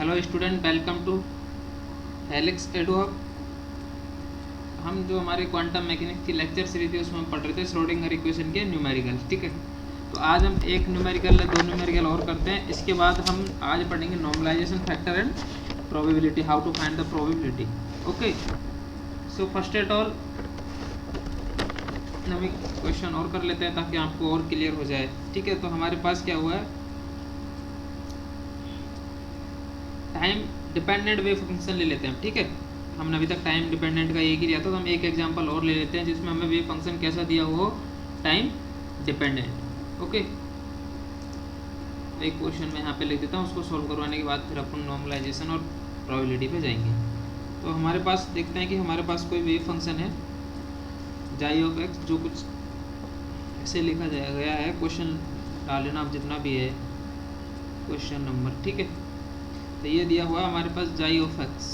Hello student, welcome to Helix Eduhub. हम जो हमारी क्वांटम मैकेनिक्स की लेक्चर सीरीज थी उसमें हम पढ़ रहे थे श्रोडिंगर इक्वेशन के न्यूमेरिकल। ठीक है, तो आज हम एक न्यूमेरिकल या दो न्यूमेरिकल और करते हैं। इसके बाद हम आज पढ़ेंगे normalisation factor and probability, how to find the probability. Okay, so first of all हम एक क्वेश्चन और कर लेते हैं ताकि आपको और क्लियर हो जाए। ठीक है, तो हमारे पास क्या हुआ है, टाइम डिपेंडेंट वेव फंक्शन ले लेते हैं। ठीक है, हमने अभी तक टाइम डिपेंडेंट का एक ही लिया था, तो हम एक एग्जांपल और ले लेते हैं जिसमें हमें वेव फंक्शन कैसा दिया हो, टाइम डिपेंडेंट। ओके, एक क्वेश्चन मैं यहाँ पे लिख देता हूँ, उसको सॉल्व करवाने के बाद फिर अपन नॉर्मलाइजेशन और प्रोबेबिलिटी पे जाएंगे। तो हमारे पास देखते हैं कि हमारे पास कोई वेव फंक्शन है जाई ऑफ एक्स, जो कुछ ऐसे लिखा गया है। क्वेश्चन डाल लेना आप जितना भी है क्वेश्चन नंबर। ठीक है, तो ये दिया हुआ हमारे पास psi of x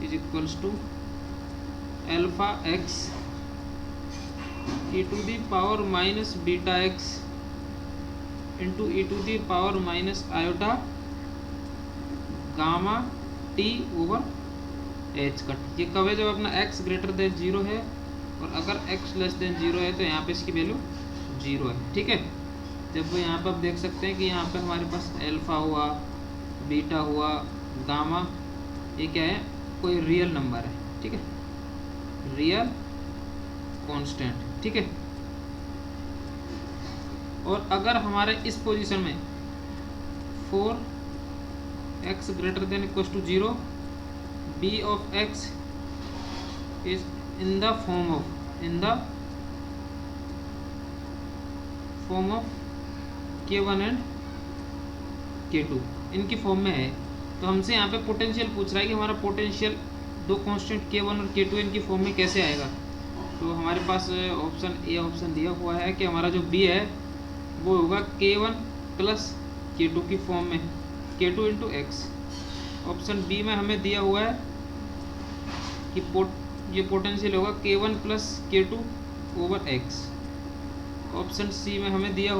is equals to alpha x e to the power minus beta x into e to the power minus iota gamma t over h cut. ये कब है, जब अपना x ग्रेटर देन 0 है, और अगर x लेस देन 0 है तो यहाँ पे इसकी वैल्यू 0 है। ठीक है, जब वो यहाँ पर आप देख सकते हैं कि यहाँ पे हमारे पास एल्फा हुआ, बीटा हुआ, गामा, ये क्या है, कोई रियल नंबर है। ठीक है, रियल कांस्टेंट। ठीक है, और अगर हमारे इस पोजीशन में 4x greater than equal to 0, b of x is in the form of K1 and K2, इनकी फॉर्म में है। तो हमसे यहाँ पे पोटेंशियल पूछ रहा है कि हमारा पोटेंशियल दो कांस्टेंट K1 और K2 इनकी फॉर्म में कैसे आएगा। तो हमारे पास ऑप्शन ए ऑप्शन दिया हुआ है कि हमारा जो B है वो होगा K1 प्लस K2 की फॉर्म में, K2 into x. Option B में हमें दिया हुआ है कि ये पोटेंशियल होगा K1 plus K2 over x. Option C में हमें दिया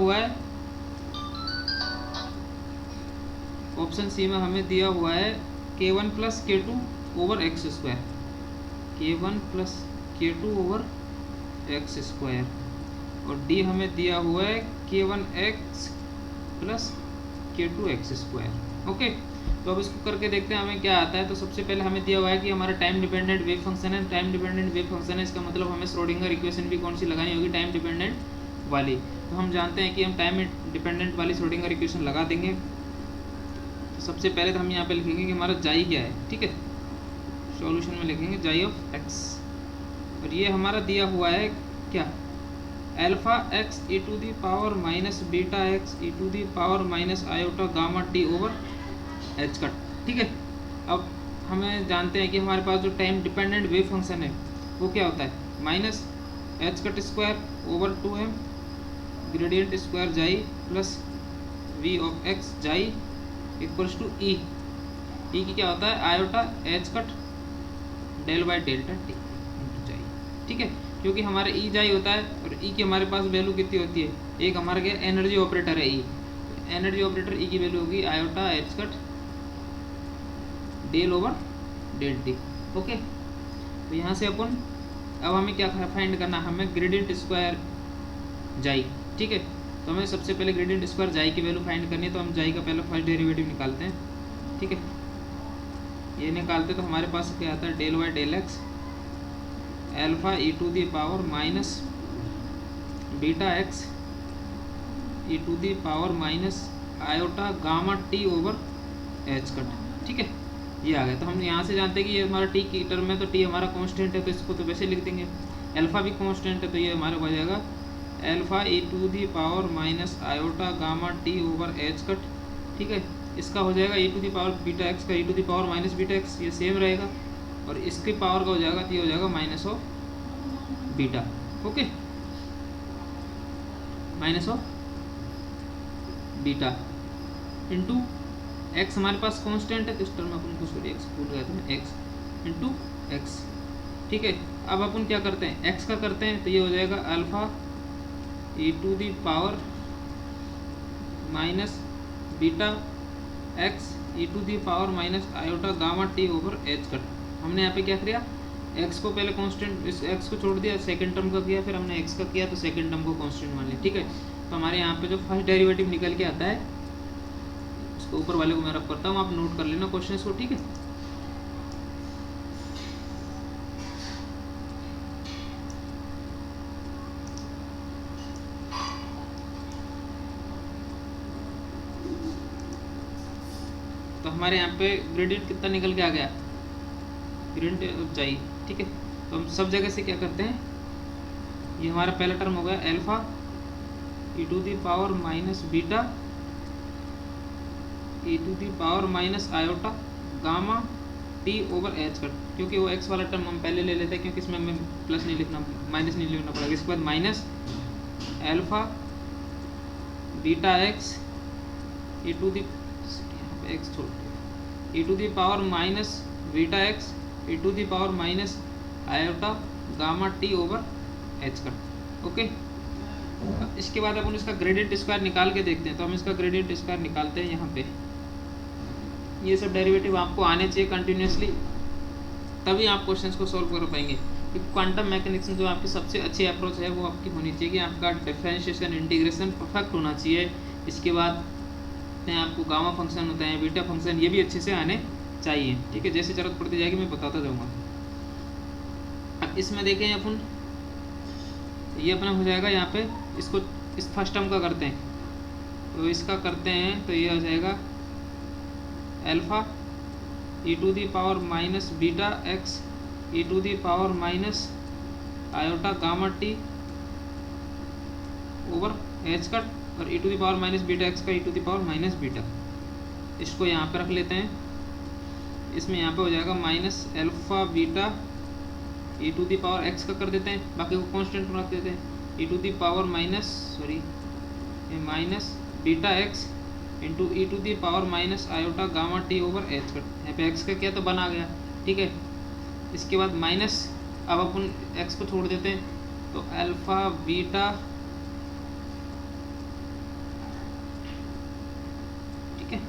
हुआ है K1 plus K2 over x square, K1 plus K2 over x square. और डी हमें दिया हुआ है K1x plus K2 x square. Okay, तो अब इसको करके देखते हैं हमें क्या आता है। तो सबसे पहले हमें दिया हुआ है कि हमारा टाइम डिपेंडेंट वेव फंक्शन है। टाइम डिपेंडेंट वेव फंक्शन है, इसका मतलब हमें श्रोडिंगर इक्वेशन भी कौन सी लगानी होगी, टाइम डिपेंडेंट वाली। तो हम जानते हैं कि हम टाइम डिपेंडेंट वाली श्रोडिंगर इक्वेशन लगा देंगे। तो सबसे पहले तो हम यहाँ पे लिखेंगे कि हमारा जाई क्या है। ठीक है, सॉल्यूशन में लिखेंगे जाई ऑफ एक्स, और ये हमारा दिया हुआ है क्या, alpha x e to the power minus beta x e to the power minus iota gamma t over h cut. ठीक है, अब हमें जानते हैं कि हमारे पास जो टाइम डिपेंडेंट वेव फंक्शन है वो क्या होता है, minus h cut square over 2m gradient square psi plus V of x psi equals to E की क्या होता है, iota h cut del by delta t into psi. ठीक है, क्योंकि हमारे ई जाई होता है और ई की हमारे पास वैल्यू कितनी होती है, एक हमारा क्या एनर्जी ऑपरेटर है ई, एनर्जी ऑपरेटर ई की वैल्यू होगी iota h cut del over del t. Okay, तो यहाँ से अपन अब हमें क्या फाइंड करना है, हमें ग्रेडियंट स्क्वायर जाई। ठीक है, तो हमें सबसे पहले ग्रेडियंट स्क्वायर जाई की वैल्यू फाइंड करनी है। तो हम जाई का पहले फर्स्ट डेरिवेटिव निकालते हैं। ठीक है, ये निकालते तो हमारे पास क्या आता है, del y del x alpha e to the power minus beta x e to the power minus iota gamma t over h cut. ठीक है, ये आ गया। तो हम यहाँ से जानते हैं कि ये हमारा टी की टर्म है, तो टी हमारा कांस्टेंट है, तो इसको तो वैसे लिख देंगे। अल्फा भी कांस्टेंट है, तो ये हमारा हो जाएगा alpha e to the power minus iota gamma t over h cut. ठीक है, इसका हो जाएगा e to the power beta x का e to the power minus beta x, ये सेम रहेगा, और इसकी पावर का हो जाएगा, तो ये हो जाएगा minus of beta. Okay, minus of beta into x हमारे पास कांस्टेंट है, तो इस टर्म में अपन कुछ एक्स भूल गए थे, एक्स इंटू एक्स। ठीक है, अब अपन क्या करते हैं, एक्स का करते हैं, तो ये हो जाएगा alpha e to the power minus beta x e to the power minus iota gamma t over h cut. हमने यहाँ पे क्या किया, एक्स को पहले कांस्टेंट, इस एक्स को छोड़ दिया, सेकंड टर्म का किया, फिर हमने एक्स का किया तो सेकंड टर्म को कांस्टेंट मान लिया। ठीक है, तो हमारे यहाँ पे जो फर्स्ट डेरिवेटिव निकल के आता है उसको ऊपर वाले को मैं रब करता हूँ, आप नोट कर लेना क्वेश्चन को। ठीक है, तो हमारे यहाँ पे ग्रेडियंट कितना निकल के आ गया, ग्रेडियंट ऊंचाई। ठीक है, तो हम सब जगह से क्या करते हैं, ये हमारा पहला टर्म हो गया alpha e to the power minus beta e to the power minus iota gamma t over h cut, क्योंकि वो एक्स वाला टर्म हम पहले ले लेते हैं, क्योंकि इसमें हमें प्लस नहीं लिखना, माइनस नहीं लिखना पड़ेगा। इसके बाद minus alpha beta x e to the x छोड़ e to the power minus beta x e to the power minus iota gamma t over h cut. Okay, इसके बाद अपन इसका ग्रेडियंट स्क्वायर निकाल के देखते हैं। तो हम इसका ग्रेडियंट स्क्वायर निकालते हैं यहाँ पे। ये सब डेरिवेटिव आपको आने चाहिए कंटिन्यूसली, तभी आप क्वेश्चंस को सॉल्व कर पाएंगे। क्योंकि क्वांटम मैकेनिक्स जो आपकी सबसे अच्छी अप्रोच है वो आपकी होनी चाहिए कि आपका डिफरेंशिएशन इंटीग्रेशन परफेक्ट होना चाहिए। इसके बाद आपको गामा फंक्शन होता है, बीटा फंक्शन, ये भी अच्छे से आने चाहिए। ठीक है, जैसे जरूरत पड़ती जाएगी मैं बताता जाऊँगा। अब इसमें देखें अपन, ये अपना हो जाएगा यहाँ पे, इसको इस फर्स्ट टर्म का करते हैं, तो इसका करते हैं तो ये हो जाएगा alpha e to the power minus beta x e to the power minus iota gamma t over h cut, और e to the power minus beta x का e to the power minus beta, इसको यहाँ पे रख लेते हैं। इसमें यहाँ पे हो जाएगा minus alpha beta e to the power x का कर देते हैं, बाकी को कांस्टेंट रख देते हैं, e to the power minus beta x into e to the power minus iota gamma t over h cut. यहाँ पे एक्स का क्या तो बना गया। ठीक है, इसके बाद माइनस, अब अपन एक्स को छोड़ देते हैं, तो अल्फा बीटा, ठीक है,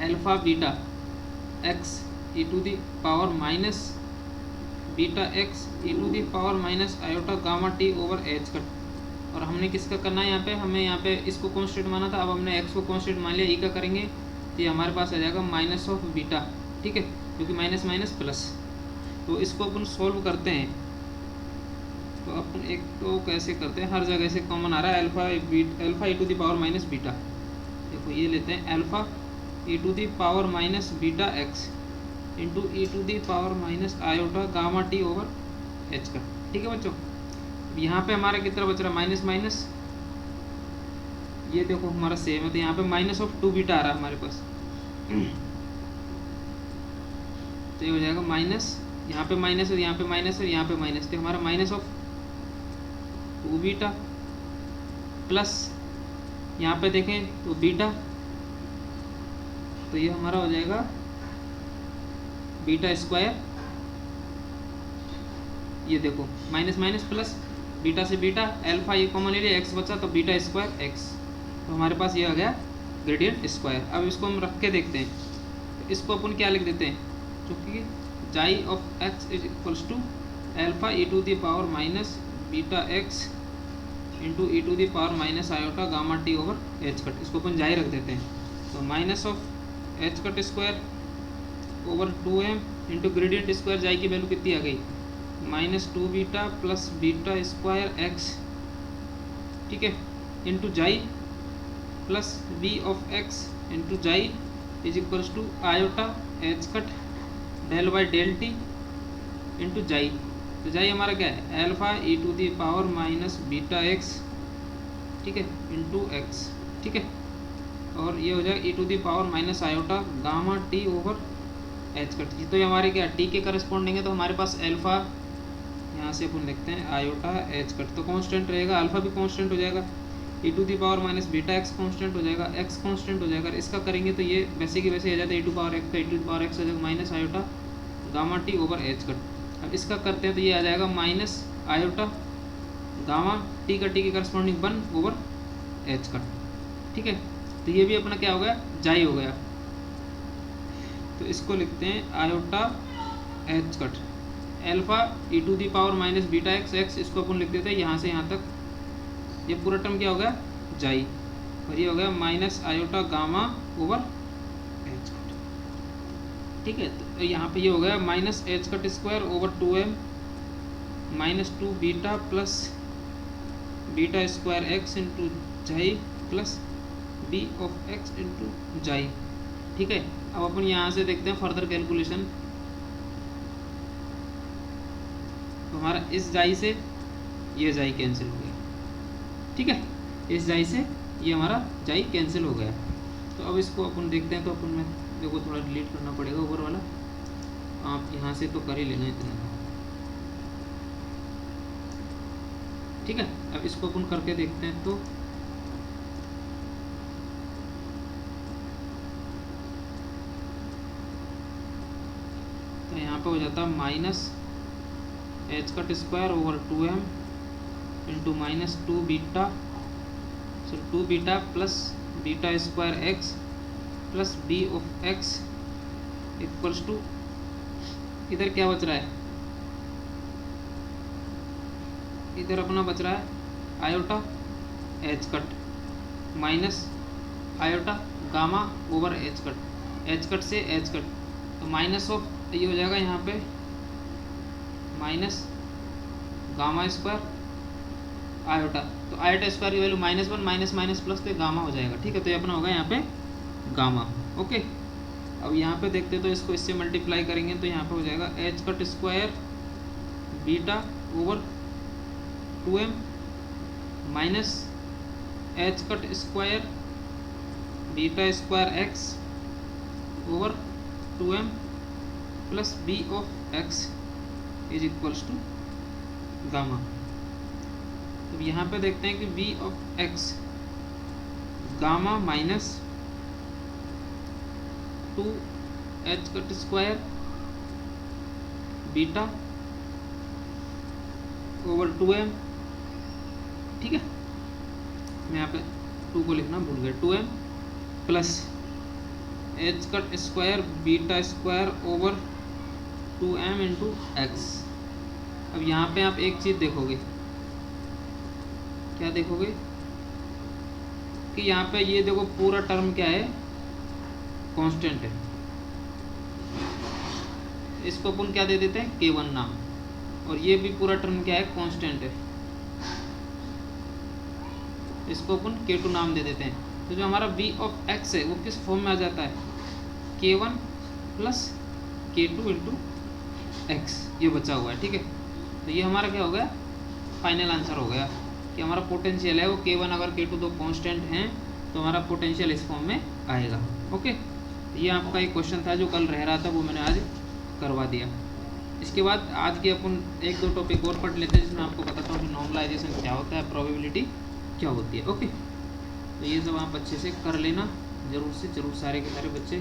alpha beta x e to the power minus beta x e to the power minus iota gamma t over h cut. और हमने किसका करना है यहाँ पे, हमें यहाँ पे इसको कांस्टेंट माना था, अब हमने एक्स को कांस्टेंट मान लिया, ई का करेंगे तो ये हमारे पास आ जाएगा माइनस ऑफ बीटा। ठीक है, क्योंकि माइनस माइनस प्लस, तो इसको अपन सोल्व करते हैं। तो अपन एक तो कैसे करते हैं, हर जगह से कॉमन आ रहा है alpha e to the power minus beta. देखो ये लेते हैं alpha e to the power minus beta x into e to the power minus iota gamma t over h का। ठीक है बच्चों, यहाँ पे हमारा कितना बच रहा है, माइनस माइनस, ये देखो हमारा सेम है, तो यहाँ पे माइनस ऑफ टू बीटा आ रहा है हमारे पास, तो ये हो जाएगा माइनस, यहाँ पे माइनस और यहाँ पे माइनस और यहाँ पे माइनस, तो हमारा minus of two beta plus यहाँ पे देखें तो बीटा, तो ये हमारा हो जाएगा बीटा स्क्वायर। ये देखो माइनस माइनस प्लस, बीटा से बीटा, अल्फा ये कॉमन ले लिया, एक्स बचा तो बीटा स्क्वायर एक्स, तो हमारे पास ये आ गया ग्रेडियंट स्क्वायर। अब इसको हम रख के देखते हैं, तो इसको अपन क्या लिख देते हैं, क्योंकि psi of x is equals to alpha e to the power minus beta x into e to the power minus iota gamma t over h cut, इसको अपन जाई रख देते हैं। तो minus of h cut square over 2m into gradient square, psi की value कितनी आ गई, minus two beta plus beta square x, ठीक है, into psi plus B of x into psi is equals to iota h cut del by del t into psi. तो psi हमारा क्या है, alpha e to the power minus beta x, ठीक है, into x, ठीक है, और ये हो जाएगा e to the power minus iota gamma t over h cut. तो ये हमारे क्या टी के करस्पॉन्डिंग है, तो हमारे पास अल्फा यहाँ से अपन लिखते हैं आयोटा एच कट, तो कांस्टेंट रहेगा, अल्फा भी कांस्टेंट हो जाएगा, e to the power minus beta x constant हो जाएगा, एक्स कांस्टेंट हो जाएगा। इसका करेंगे तो ये वैसे की वैसे आ जाता है, ई टू पावर एक्स का ई टू पावर एक्स हो जाएगा minus iota gamma t over h cut. अब इसका करते हैं तो ये आ जाएगा माइनस आयोटा गामा टी का टी के करस्पॉन्डिंग 1 ओवर एच कट, ठीक है। तो ये भी अपना क्या हो गया, जाई हो गया। तो इसको लिखते हैं iota h cut alpha e to the power minus beta x x, इसको अपन लिख देते हैं यहाँ से यहाँ तक, ये पूरा टर्म क्या हो गया, जाई, और ये हो गया minus iota gamma over h cut. ठीक है, तो यहाँ पे ये हो गया minus h cut square over 2m minus 2 beta plus beta square x into psi plus B of x into psi. ठीक है, अब अपन यहाँ से देखते हैं फर्दर कैलकुलेशन। तो हमारा इस जाई से ये जाई कैंसिल हो गया। ठीक है, इस जाई से ये हमारा जाई कैंसिल हो गया। तो अब इसको अपन देखते हैं। तो अपन में देखो थोड़ा डिलीट करना पड़ेगा ऊपर वाला, आप यहाँ से तो कर ही लेना इतना। ठीक है, अब इसको अपन करके देखते हैं। तो यहाँ पे हो जाता है minus h cut square over 2m into minus 2 beta plus beta square x plus B of x equals to, इधर क्या बच रहा है, इधर अपना बच रहा है iota h cut minus iota gamma over h cut से एच कट, तो माइनस ऑफ ये हो जाएगा यहाँ पे माइनस गामा स्क्वायर आयोटा, तो आयोटा स्क्वायर की वैल्यू -1 माइनस माइनस प्लस, तो गामा हो जाएगा। ठीक है, तो ये अपना होगा यहाँ पे गामा। ओके, अब यहाँ पे देखते तो इसको इससे मल्टीप्लाई करेंगे तो यहाँ पे हो जाएगा h cut square beta over 2m minus h cut square beta square x over 2m plus B of x is equals to gamma. तो यहाँ पे देखते हैं कि B of x gamma minus 2 h cut square beta over 2m। ठीक है, मैं यहाँ पे 2 को लिखना भूल गया, 2m plus H cut square beta square over 2m into x. अब यहाँ पे आप एक चीज़ देखोगे, क्या देखोगे कि यहाँ पे ये देखो पूरा टर्म क्या है, कांस्टेंट है। इसको अपन क्या दे देते हैं, k1 नाम, और ये भी पूरा टर्म क्या है, कांस्टेंट है, इसको अपन k2 नाम दे देते हैं। तो जो हमारा v ऑफ x है वो किस फॉर्म में आ जाता है, k1 plus k2 into x, ये बचा हुआ है। ठीक है, तो ये हमारा क्या हो गया, फाइनल आंसर हो गया कि हमारा पोटेंशियल है वो k1 अगर k2 दो कांस्टेंट हैं तो हमारा पोटेंशियल इस फॉर्म में आएगा। ओके, ये आपका एक क्वेश्चन था जो कल रह रहा था, वो मैंने आज करवा दिया। इसके बाद आज के अपन 1-2 टॉपिक और पढ़ लेते हैं जिसमें आपको बताता हूँ कि नॉर्मलाइजेशन क्या होता है, प्रोबेबिलिटी क्या होती है। ओके, तो ये सब आप अच्छे से कर लेना ज़रूर से ज़रूर, सारे के सारे बच्चे,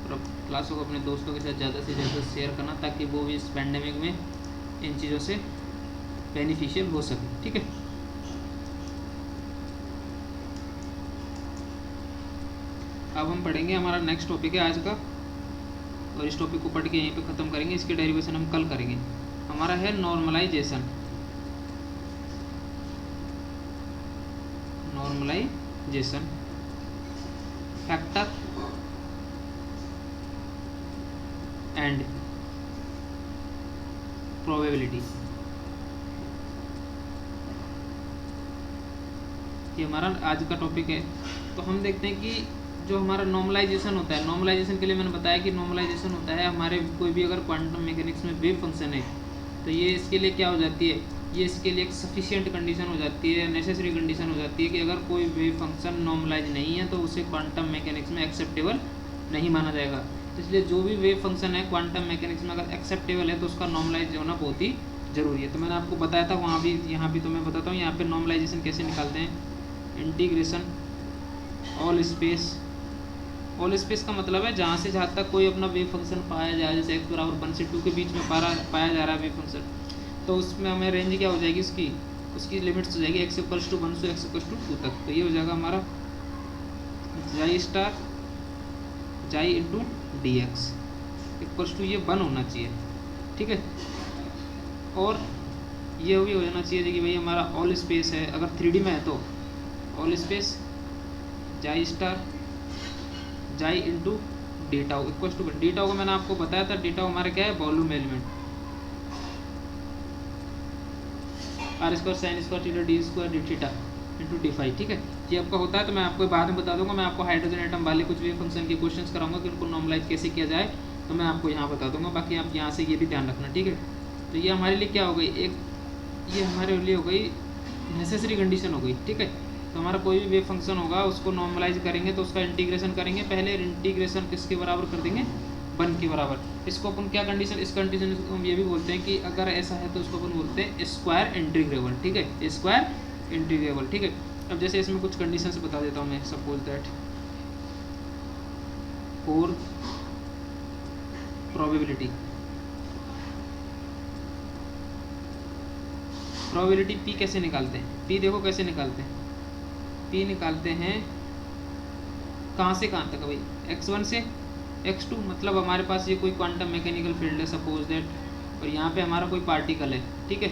और क्लासों को अपने दोस्तों के साथ ज़्यादा से ज़्यादा शेयर करना ताकि वो भी इस पैंडेमिक में इन चीज़ों से बेनिफिशियल हो सके। ठीक है, अब हम पढ़ेंगे, हमारा नेक्स्ट टॉपिक है आज का, और इस टॉपिक को पढ़ के यहीं पे ख़त्म करेंगे। इसके डेरिवेशन हम कल करेंगे। हमारा है normalisation. Normalisation, factor and probability, ये हमारा आज का टॉपिक है। तो हम देखते हैं कि जो हमारा नॉर्मलाइजेशन होता है, नॉर्मलाइजेशन के लिए मैंने बताया कि नॉर्मलाइजेशन होता है हमारे कोई भी अगर क्वांटम मैकेनिक्स में वेव फंक्शन है तो ये इसके लिए क्या हो जाती है, ये इसके लिए एक सफिशिएंट कंडीशन हो जाती है, नेसेसरी कंडीशन हो जाती है कि अगर कोई वेव फंक्शन नॉर्मलाइज नहीं है तो उसे क्वांटम मैकेनिक्स में एक्सेप्टेबल नहीं माना जाएगा। तो इसलिए जो भी वेव फंक्शन है क्वांटम मैकेनिक्स में अगर एक्सेप्टेबल है तो उसका नॉर्मलाइज होना बहुत ही ज़रूरी है। तो मैंने आपको बताया था वहाँ भी, यहाँ भी तो मैं बताता हूँ। यहाँ पे नॉर्मलाइजेशन कैसे निकालते हैं, integration all space. All space का मतलब है जहाँ से जहाँ तक कोई अपना वेव फंक्शन पाया जाए, जैसे x बराबर 1 से 2 के बीच में पाया जा रहा है वेव फंक्शन, तो उसमें हमें रेंज क्या हो जाएगी, उसकी लिमिट्स हो जाएगी x = 1 से x = 2 तक। तो ये हो जाएगा हमारा psi star psi into d x equals to ये 1 होना चाहिए, ठीक है। और ये भी हो जाना चाहिए कि भाई हमारा ऑल स्पेस है, अगर 3D में है तो all space psi star psi into data equals to data को मैंने आपको बताया था, डेटा हमारा क्या है volume element, r square sine square theta d square d theta into d phi, ठीक है। ये आपका होता है तो मैं आपको बाद में बता दूंगा। मैं आपको हाइड्रोजन एटम वाले कुछ भी फंक्शन के क्वेश्चंस कराऊंगा कि उनको नॉर्मलाइज कैसे किया जाए, तो मैं आपको यहाँ बता दूंगा। बाकी आप यहाँ से ये भी ध्यान रखना, ठीक है। तो ये हमारे लिए क्या हो गई, एक ये हमारे लिए हो गई नेसेसरी कंडीशन हो गई, ठीक है। तो हमारा कोई भी वेव फंक्शन होगा उसको नॉर्मलाइज करेंगे तो उसका इंटीग्रेशन करेंगे, पहले इंटीग्रेशन किसके बराबर कर देंगे 1 के बराबर। इसको अपन क्या कंडीशन, इस कंडीशन को हम ये भी बोलते हैं कि अगर ऐसा है तो उसको अपन बोलते हैं स्क्वायर इंटीग्रेबल, ठीक है, स्क्वायर इंटीग्रेबल, ठीक है। अब जैसे इसमें कुछ कंडीशंस बता देता हूँ मैं, suppose that for probability P कैसे निकालते हैं, पी देखो कैसे निकालते हैं, पी निकालते हैं कहाँ से कहाँ तक भाई, x1 से x2, मतलब हमारे पास ये कोई क्वांटम मैकेनिकल फील्ड है सपोज दैट, और यहाँ पे हमारा कोई पार्टिकल है, ठीक है।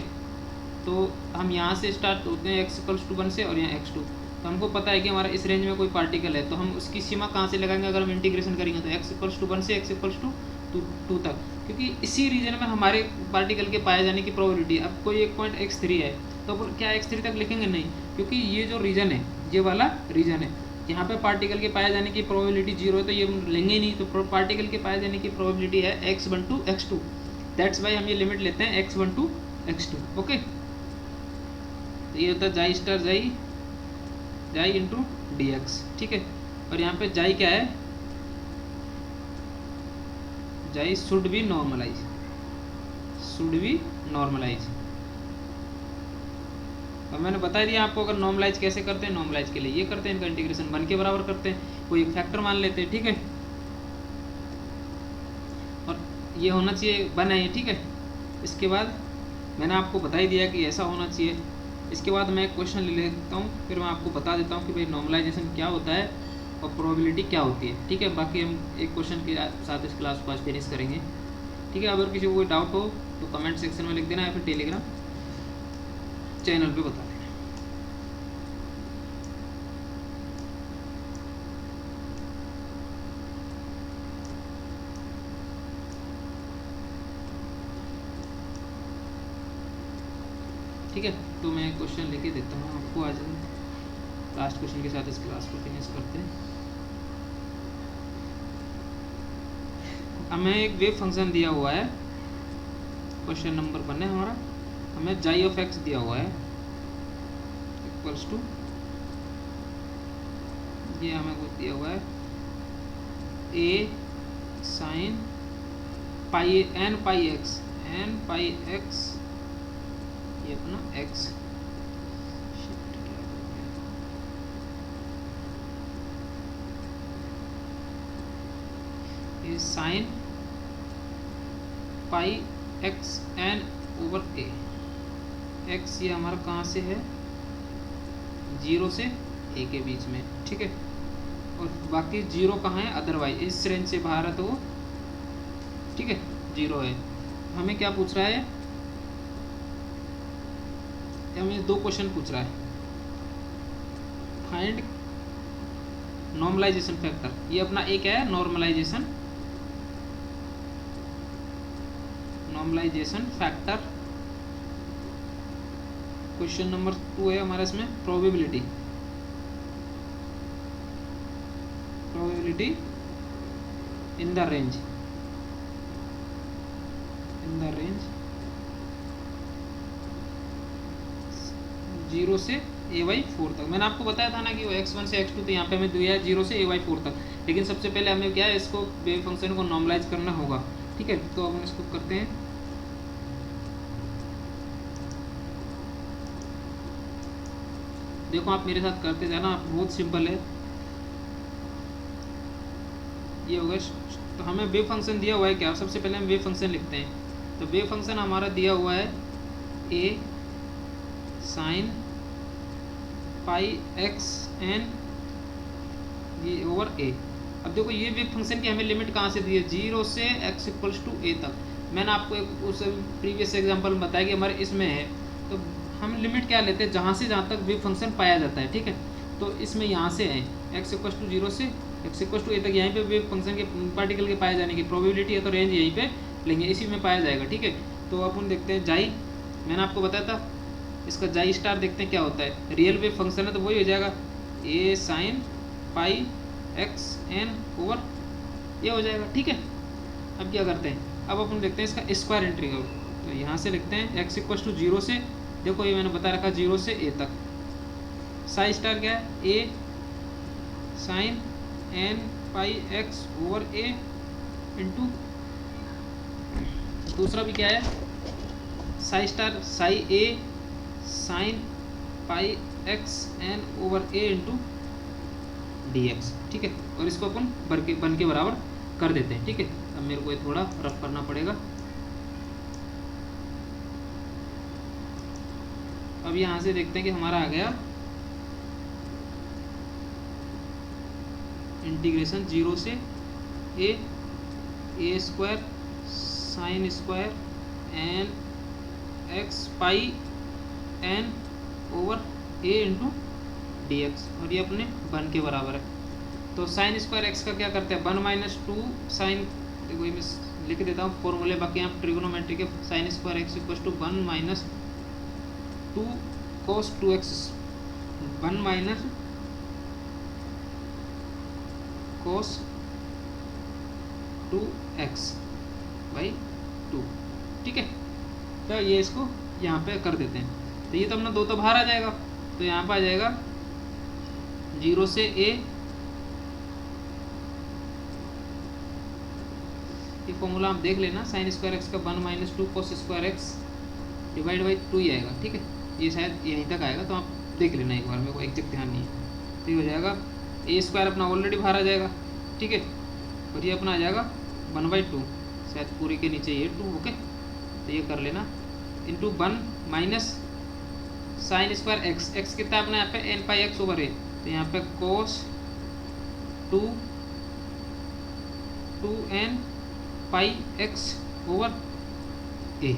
तो हम यहाँ से स्टार्ट होते हैं x=1 से और यहाँ x2, तो हमको पता है कि हमारा इस रेंज में कोई पार्टिकल है, तो हम उसकी सीमा कहाँ से लगाएंगे, अगर हम इंटीग्रेशन करेंगे तो x=1 से x=2 तक, क्योंकि इसी रीजन में हमारे पार्टिकल के पाए जाने की प्रोबेबिलिटी। अब कोई एक पॉइंट x3 है तो अपन क्या x3 तक लिखेंगे नहीं, क्योंकि ये जो रीजन है ये वाला रीजन है, यहाँ पे पार्टिकल के पाए जाने की प्रोबेबिलिटी 0 है, तो ये लेंगे ही नहीं। तो पार्टिकल के पाए जाने की प्रोबेबिलिटी है x1 to x2, that's why हम ये लिमिट लेते हैं x1 to x2, ओके। तो ये होता है जाई star psi into d x, ठीक है। और यहाँ पे जाई क्या है, जाई शुड बी नॉर्मलाइज, और मैंने बता दिया आपको अगर नॉर्मलाइज कैसे करते हैं, नॉर्मलाइज के लिए ये करते हैं, इनका इंटीग्रेशन 1 के बराबर करते हैं, कोई एक फैक्टर मान लेते हैं, ठीक है। और ये होना चाहिए 1 है ये, ठीक है। इसके बाद मैंने आपको बता ही दिया कि ऐसा होना चाहिए। इसके बाद मैं एक क्वेश्चन ले लेता हूँ, फिर मैं आपको बता देता हूँ कि भाई नॉर्मलाइजेशन क्या होता है और प्रोबेबिलिटी क्या होती है, ठीक है। बाकी हम एक क्वेश्चन के साथ इस क्लास को आज फिनिश करेंगे, ठीक है। अगर किसी को कोई डाउट हो तो कमेंट सेक्शन में लिख देना या फिर टेलीग्राम चैनल पे बता देना। ठीक है, तो मैं क्वेश्चन लेके देता हूँ आपको आज। लास्ट क्वेश्चन के साथ इस क्लास को फिनिश करते हैं। हमें एक वेव फंक्शन दिया हुआ है, क्वेश्चन नंबर 1 है हमारा, हमें जाई ऑफ एक्स दिया हुआ है इक्वल्स टू, ये हमें कुछ दिया हुआ है a sine pi n pi x, ये अपना एक्स, ये sine pi x n over a, x ये हमारा कहाँ से है 0 से a के बीच में, ठीक है। और बाकी 0 कहाँ है, अदरवाइज इस रेंज से बाहर है तो वो, ठीक है, 0 है। हमें क्या पूछ रहा है, हमें 2 क्वेश्चन पूछ रहा है, फाइंड नॉर्मलाइजेशन फैक्टर, ये अपना एक है नॉर्मलाइजेशन फैक्टर। क्वेश्चन नंबर 2 है हमारा इसमें प्रोबेबिलिटी इन द रेंज 0 से a/4 तक। मैंने आपको बताया था ना कि वो x1 से x2, तो यहाँ पे हमें दिया है 0 से a/4 तक, लेकिन सबसे पहले हमें क्या है, इसको वेव फंक्शन को नॉर्मलाइज करना होगा, ठीक है। तो हम इसको करते हैं, देखो आप मेरे साथ करते जाना, बहुत सिंपल है ये होगा। तो हमें वेव फंक्शन दिया हुआ है क्या, सबसे पहले हम वेव फंक्शन लिखते हैं। तो वेव फंक्शन हमारा दिया हुआ है a sine pi x N, ये ओवर ए। अब देखो ये वेव फंक्शन की हमें लिमिट कहाँ से दी है, 0 से x इक्वल्स टू ए तक। मैंने आपको एक उस प्रीवियस एग्जांपल में बताया कि हमारे इसमें है, तो हम लिमिट क्या लेते हैं, जहाँ से जहाँ तक वेव फंक्शन पाया जाता है, ठीक है। तो इसमें यहाँ से है x इक्वल्स टू 0 से x इक्वल्स टू ए तक, यहीं पे वेव फंक्शन के पार्टिकल के पाए जाने की प्रोबेबिलिटी है, तो रेंज यहीं पे लेंगे, इसी में पाया जाएगा, ठीक है। तो अपन देखते हैं जाई, मैंने आपको बताया था इसका जाई स्टार, देखते हैं क्या होता है। रियल वेव फंक्शन है तो वही हो जाएगा a sine pi x n over ये हो जाएगा, ठीक है। अब क्या करते हैं, अब अपन देखते हैं इसका स्क्वायर इंटीग्रल। तो यहाँ से लिखते हैं x इक्वल्स टू 0 से, देखो ये मैंने बता रखा 0 से a तक, साई स्टार क्या है a sine n pi x over a into दूसरा भी क्या है psi star psi a sine pi x n over a into dx, ठीक है। और इसको अपन बन के बराबर कर देते हैं, ठीक है। अब मेरे को ये थोड़ा रफ करना पड़ेगा। अब यहाँ से देखते हैं कि हमारा आ गया इंटीग्रेशन 0 से a square sine square n x pi n over a into d x, और ये अपने बन के बराबर है। तो साइन स्क्वायर एक्स का क्या करते हैं, 1 माइनस 2 साइन, देखो ये मैं लिख देता हूँ फॉर्मूले, बाकी यहाँ ट्रिग्नोमेट्री के sine square x equal to 1 minus 2 cos 2x, 1 minus cos 2x by 2, ठीक है। तो ये इसको यहाँ पे कर देते हैं, तो ये तो अपना 2 तो बाहर आ जाएगा, तो यहाँ पे आ जाएगा 0 से a, ये फॉर्मूला आप देख लेना, साइन स्क्वायर एक्स का 1 minus 2 cos square x divide by 2 ही आएगा, ठीक है। ये शायद यहीं तक आएगा, तो आप देख लेना एक बार, मेरे को एग्जैक्ट ध्यान नहीं है। तो ये हो जाएगा ए स्क्वायर अपना ऑलरेडी बाहर आ जाएगा, ठीक है, और ये अपना आ जाएगा 1/2, शायद पूरी के नीचे ये 2, ओके। तो ये कर लेना into 1 minus sign square x, x कितना अपना यहाँ पे एन पाई एक्स ओवर ए, तो यहाँ पे कोस 2n pi x over a,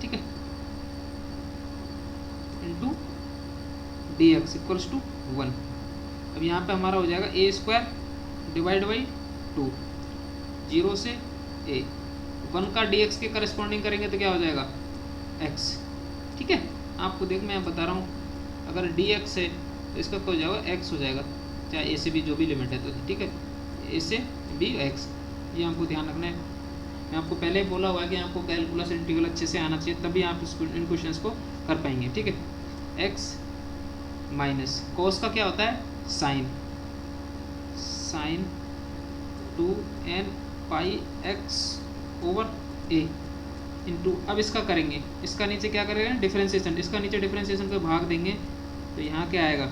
ठीक है, into d x equals to 1। अब यहाँ पे हमारा हो जाएगा ए स्क्वायर डिवाइड बाई 2, 0 से ए, 1 का डी एक्स के करस्पॉन्डिंग करेंगे तो क्या हो जाएगा x, ठीक है। आपको देख मैं बता रहा हूँ, अगर डी एक्स है तो इसका क्या हो जाएगा x हो जाएगा, चाहे ए से बी जो भी लिमिट है, तो ठीक है, ए से बी x, ये हमको ध्यान रखना है। मैं आपको पहले ही बोला हुआ है कि आपको कैलकुलस इंटीग्रल अच्छे से आना चाहिए, तभी आप इन क्वेश्चंस को कर पाएंगे, ठीक है। x माइनस कोस का क्या होता है sine 2n pi x over a into, अब इसका करेंगे, इसका नीचे क्या करेंगे डिफरेंशिएशन, इसका नीचे डिफरेंशिएशन को भाग देंगे, तो यहाँ क्या आएगा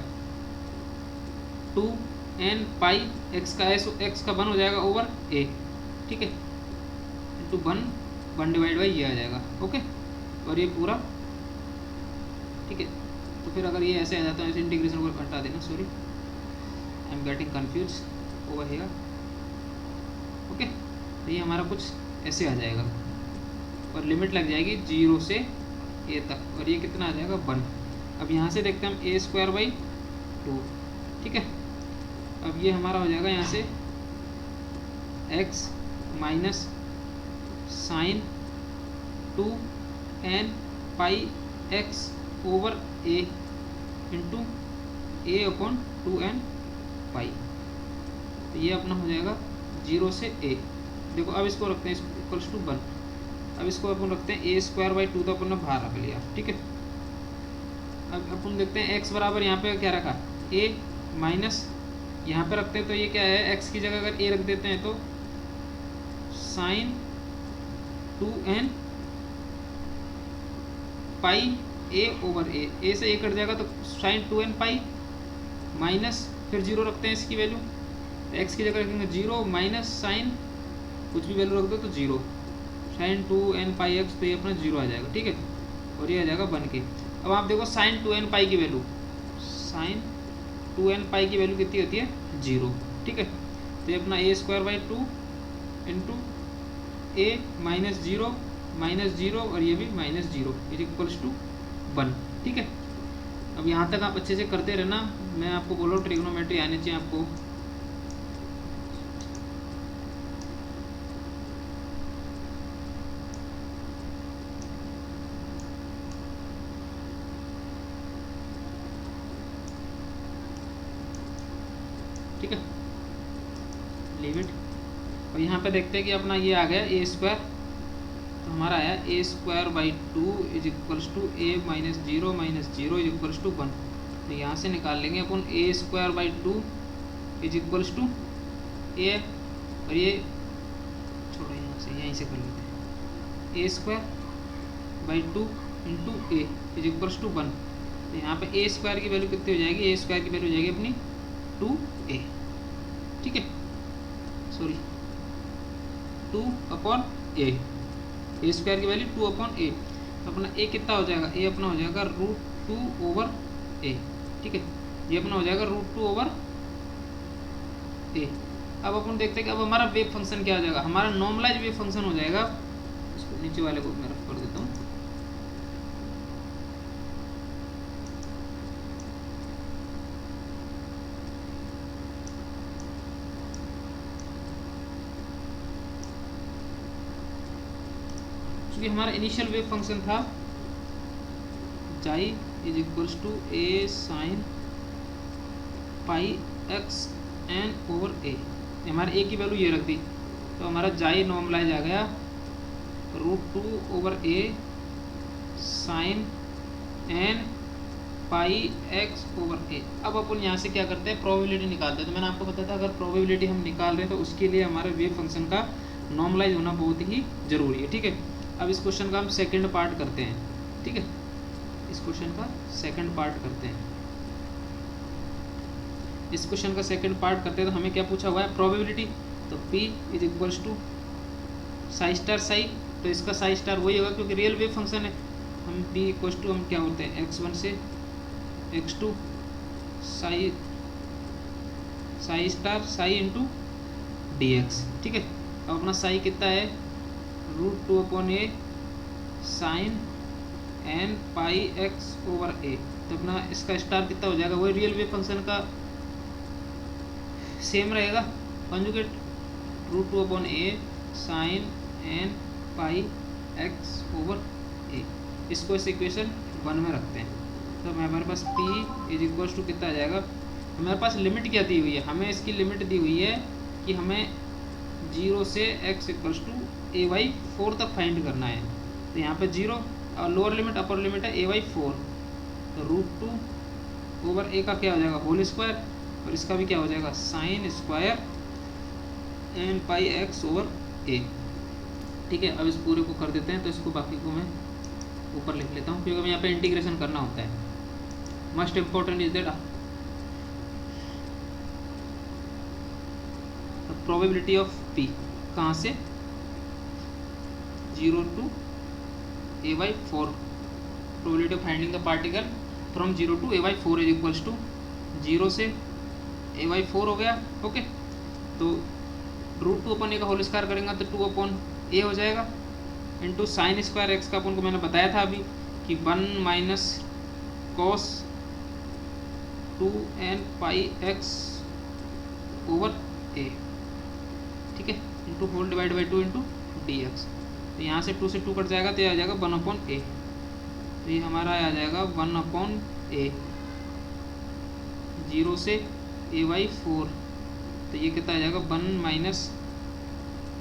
2n पाई x का x का 1 हो जाएगा ओवर a, ठीक है, इंटू 1 डिवाइड बाई ये आ जाएगा, ओके। और ये पूरा, ठीक है। तो फिर अगर ये ऐसे आ जाता है, ऐसे इंटीग्रेशन को हटा देना, sorry I am getting confuse over here, okay. तो ये हमारा कुछ ऐसे आ जाएगा, और लिमिट लग जाएगी 0 से a तक, और ये कितना आ जाएगा 1। अब यहाँ से देखते हैं हम a स्क्वायर बाई 2, ठीक है। अब ये हमारा हो जाएगा यहाँ से x minus sine 2n pi x over a into a upon 2n pi, तो ये अपना हो जाएगा 0 से a। देखो अब इसको रखते हैं इक्वल्स टू 1, अब इसको अपन रखते हैं a स्क्वायर बाई 2, तो अपन ने बाहर रख लिया, ठीक है। अब अपन देखते हैं x बराबर यहाँ पे क्या रखा a माइनस, यहाँ पे रखते हैं तो ये क्या है, x की जगह अगर a रख देते हैं तो sine 2n pi a over a से a कट जाएगा तो साइन 2n पाई माइनस, फिर 0 रखते हैं इसकी वैल्यू, x की जगह रखेंगे 0 माइनस साइन कुछ भी वैल्यू रख दो तो 0 साइन 2n पाई x, तो ये अपना 0 आ जाएगा, ठीक है। और ये आ जाएगा बन के। अब आप देखो साइन 2n पाई की वैल्यू, साइन 2n पाई की वैल्यू कितनी होती है 0, ठीक है। तो ये अपना a square by 2 into a minus zero और ये भी -0 इज इक्वल्स टू 1, ठीक है। अब यहाँ तक आप अच्छे से करते रहना, मैं आपको बोल रहा हूँ ट्रिग्नोमेट्री आनी चाहिए आपको। ठीक है, लीव इट। और यहाँ पे देखते हैं कि अपना ये आ गया ए स्क्वायर, तो हमारा आया a square by 2 is equals to a -0 is equals to 1। तो यहाँ से निकाल लेंगे अपन a square by 2 is equals to a, और ये छोड़ो यहाँ से, यहीं से कर लेते हैं, a square by 2 into a is equals to 1। तो यहाँ पे ए स्क्वायर की वैल्यू कितनी हो जाएगी, ए स्क्वायर की वैल्यू हो जाएगी अपनी 2a, ठीक है, सॉरी 2/a, ए स्क्वायर की वैल्यू 2/a। तो अपना ए कितना हो जाएगा, ए अपना हो जाएगा √2/a, ठीक है, ये अपना हो जाएगा √2/a। अब अपन देखते हैं कि अब हमारा वेव फंक्शन क्या हो जाएगा, हमारा नॉर्मलाइज वेव फंक्शन हो जाएगा। इसको नीचे वाले को मैं रफ कर देता हूँ। हमारा इनिशियल वेव फंक्शन था psi is equals to a sine pi x n over a, हमारे ए की वैल्यू ये रख दी, तो हमारा जाई नॉर्मलाइज आ गया √2/a sign n pi x over ए। अब अपन यहाँ से क्या करते हैं, प्रोबेबिलिटी निकालते हैं। तो मैंने आपको बताया था अगर प्रोबेबिलिटी हम निकाल रहे हैं तो उसके लिए हमारे वेव फंक्शन का नॉर्मलाइज होना बहुत ही जरूरी है, ठीक है। अब इस क्वेश्चन का हम सेकंड पार्ट करते हैं, ठीक है, इस क्वेश्चन का सेकंड पार्ट करते हैं। इस क्वेश्चन का सेकंड पार्ट करते हैं तो हमें क्या पूछा हुआ है, प्रोबेबिलिटी। तो P is equals to psi star psi, तो इसका साई स्टार वही होगा क्योंकि रियल वेव फंक्शन है। हम P इक्वल्स टू हम क्या होते हैं x1 से x2 Sai star Sai into dx, ठीक है। अब अपना साई कितना है √2/a sign n pi x over ए। तो अपना इसका स्टार कितना हो जाएगा, वही रियल वेव फंक्शन का सेम रहेगा conjugate √2/a sign n pi x over ए। इसको इस इक्वेशन 1 में रखते हैं। तो हमारे पास P इज इक्वल्स टू कितना आ जाएगा, हमारे पास लिमिट क्या दी हुई है, हमें इसकी लिमिट दी हुई है कि हमें 0 से x इक्वल्स टू a/4 तक फाइंड करना है। तो यहाँ पे 0 और लोअर लिमिट अपर लिमिट है a/4, तो √2/a का क्या हो जाएगा होल स्क्वायर, और इसका भी क्या हो जाएगा sign square N pi x over a, ठीक है। अब इस पूरे को कर देते हैं, तो इसको बाकी को मैं ऊपर लिख लेता हूँ क्योंकि यहाँ पे इंटीग्रेशन करना होता है। Must important is that probability of P कहाँ से 0 to a/4, probability of finding the particle from 0 to a/4 is equals to 0 से a/4 हो गया, ओके। तो √2/a का होल स्क्वायर करेंगे तो 2/a हो जाएगा इंटू साइन स्क्वायर एक्स का अपन को मैंने बताया था अभी कि 1 minus cos 2n pi x over a, ठीक है, into whole divide by 2 into dx। तो यहाँ से 2 से 2 कट जाएगा तो ये आ जाएगा 1/a। तो ये हमारा आ जाएगा 1/a 0 से a/4। तो ये कितना आ जाएगा 1 minus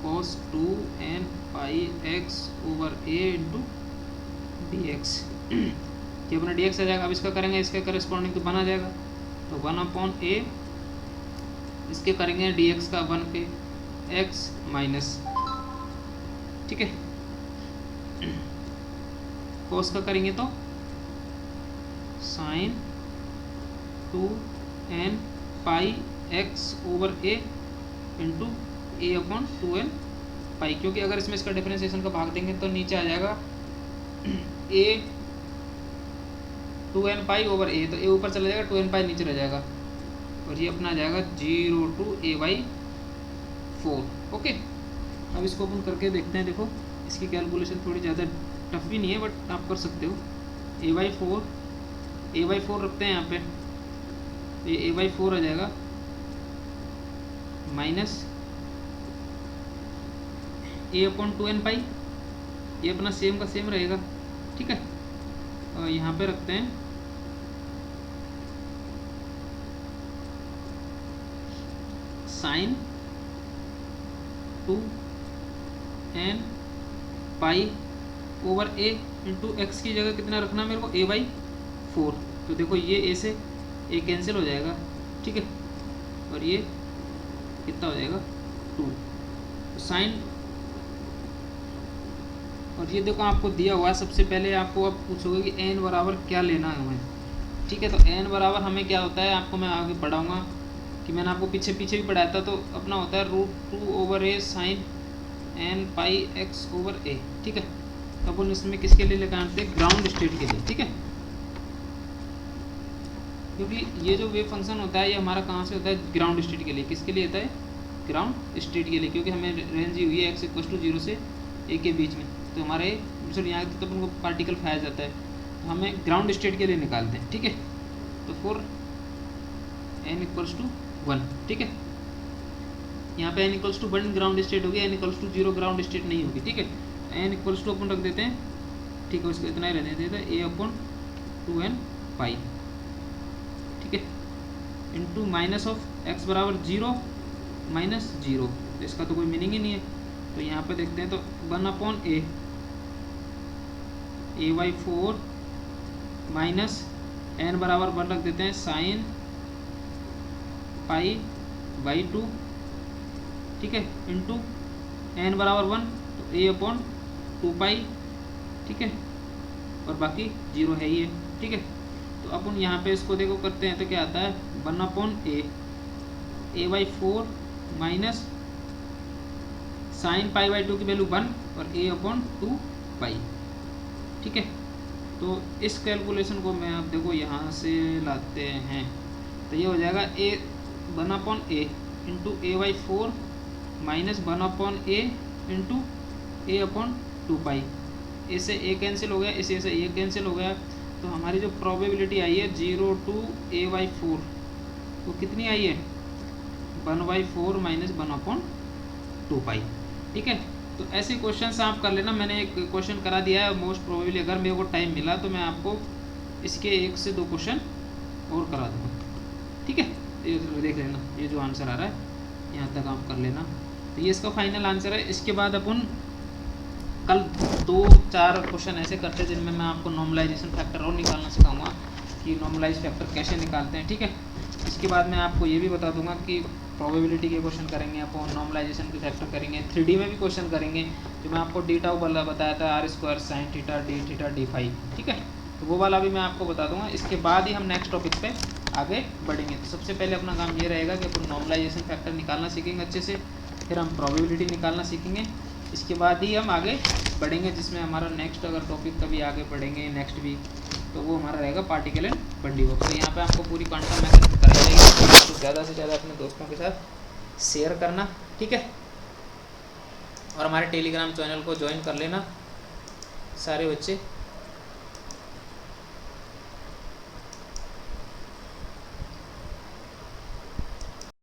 cos 2n pi x over a into dx। ये अपना dx आ जाएगा। अब इसका करेंगे, इसके करस्पॉन्डिंग तो 1 आ जाएगा, तो 1/a इसके करेंगे dx का 1 पे x माइनस, ठीक है। कोस का करेंगे तो sine 2n pi x over a into a/2n pi, क्योंकि अगर इसमें इसका डिफरेंशिएशन का भाग देंगे तो नीचे आ जाएगा a 2n pi over a, तो a ऊपर चला जाएगा 2n पाई नीचे रह जाएगा, और ये अपना आ जाएगा 0 to a/4। ओके, अब इसको अपन करके देखते हैं। देखो इसकी कैलकुलेशन थोड़ी ज़्यादा टफ भी नहीं है, बट आप कर सकते हो। a/4 रखते हैं यहाँ पे, ये a/4 आ जाएगा माइनस a/2n पाई, ये अपना सेम का सेम रहेगा। ठीक है, और यहाँ पे रखते हैं sine 2n pi over a into x की जगह कितना रखना मेरे को, a/4। तो देखो ये a से a कैंसिल हो जाएगा। ठीक है, और ये कितना हो जाएगा 2, तो साइन, और ये देखो आपको दिया हुआ है। सबसे पहले आपको अब पूछोगे कि n बराबर क्या लेना है हमें। ठीक है, तो n बराबर हमें क्या होता है, आपको मैं आगे पढ़ाऊँगा कि मैंने आपको पीछे भी पढ़ाया था। तो अपना होता है √2/a sine n pi x over a। ठीक है, तो अपन इसमें किसके लिए लेकर आते हैं, ग्राउंड स्टेट के लिए। ठीक है, क्योंकि ये जो वेव फंक्शन होता है ये हमारा कहाँ से होता है, ग्राउंड स्टेट के लिए। किसके लिए होता है, ग्राउंड स्टेट के लिए, क्योंकि हमें रेंज दी हुई है x = 0 से a के बीच में। तो हमारे यहाँ तो अपन को पार्टिकल पाया जाता है, तो हमें ग्राउंड स्टेट के लिए निकालते हैं। ठीक है, तो फॉर n = 1। ठीक है, यहाँ पे n = 1 ग्राउंड स्टेट होगी, n = 0 ग्राउंड स्टेट नहीं होगी। ठीक है, n = अपन रख देते हैं। ठीक है, उसको इतना ही रह देते हैं a/2n पाई। ठीक है, इंटू माइनस ऑफ x बराबर 0 माइनस 0, तो इसका तो कोई मीनिंग ही नहीं है। तो यहाँ पे देखते हैं, तो 1/a a/4 माइनस n बराबर 1 रख देते हैं साइन π/2। ठीक है, इंटू n बराबर 1 तो a/2 पाई। ठीक है, और बाकी 0 है ही है। ठीक है, तो अपन यहाँ पे इसको देखो करते हैं, तो क्या आता है 1/a a/4 माइनस साइन π/2 की वैल्यू 1 और a/2 पाई। ठीक है, तो इस कैलकुलेशन को मैं आप देखो यहाँ से लाते हैं, तो ये हो जाएगा 1/a into a/4 minus 1/a into a/2 पाई। इससे a कैंसिल हो गया, इसे से a कैंसिल हो गया, तो हमारी जो प्रोबेबिलिटी आई है 0 to a/4 वो कितनी आई है, 1/4 माइनस 1/2 पाई। ठीक है, तो ऐसे क्वेश्चन आप कर लेना। मैंने एक क्वेश्चन करा दिया है, मोस्ट प्रोबेबली अगर मेरे को टाइम मिला तो मैं आपको इसके 1 से 2 क्वेश्चन और करा दूँगा। ठीक है, ये देख लेना, ये जो आंसर आ रहा है यहाँ तक आप कर लेना। तो ये इसका फाइनल आंसर है। इसके बाद अपन कल 2-4 क्वेश्चन ऐसे करते हैं जिनमें मैं आपको नॉर्मलाइजेशन फैक्टर और निकालना सिखाऊंगा कि नॉर्मलाइज फैक्टर कैसे निकालते हैं। ठीक है, इसके बाद मैं आपको ये भी बता दूंगा कि प्रोबेबिलिटी के क्वेश्चन करेंगे, अपन नॉर्मलाइजेशन के फैक्टर करेंगे, 3D में भी क्वेश्चन करेंगे, जो मैं आपको d टाउ वाला बताया था, r² sin θ d θ d phi. ठीक है, तो वो वाला भी मैं आपको बता दूंगा। इसके बाद ही हम नेक्स्ट टॉपिक पे आगे बढ़ेंगे। तो सबसे पहले अपना काम ये रहेगा कि अपन नॉर्मलाइजेशन फैक्टर निकालना सीखेंगे अच्छे से, फिर हम प्रोबेबिलिटी निकालना सीखेंगे। इसके बाद ही हम आगे बढ़ेंगे, जिसमें हमारा नेक्स्ट अगर टॉपिक कभी आगे बढ़ेंगे नेक्स्ट वीक, तो वो हमारा रहेगा पार्टिकल एंड बंडी बॉक्स। तो यहाँ पे आपको पूरी क्वांटम मैकेनिक्स कराई जाएगी, तो ज़्यादा से ज़्यादा अपने दोस्तों के साथ शेयर करना। ठीक है, और हमारे टेलीग्राम चैनल को ज्वाइन कर लेना सारे बच्चे।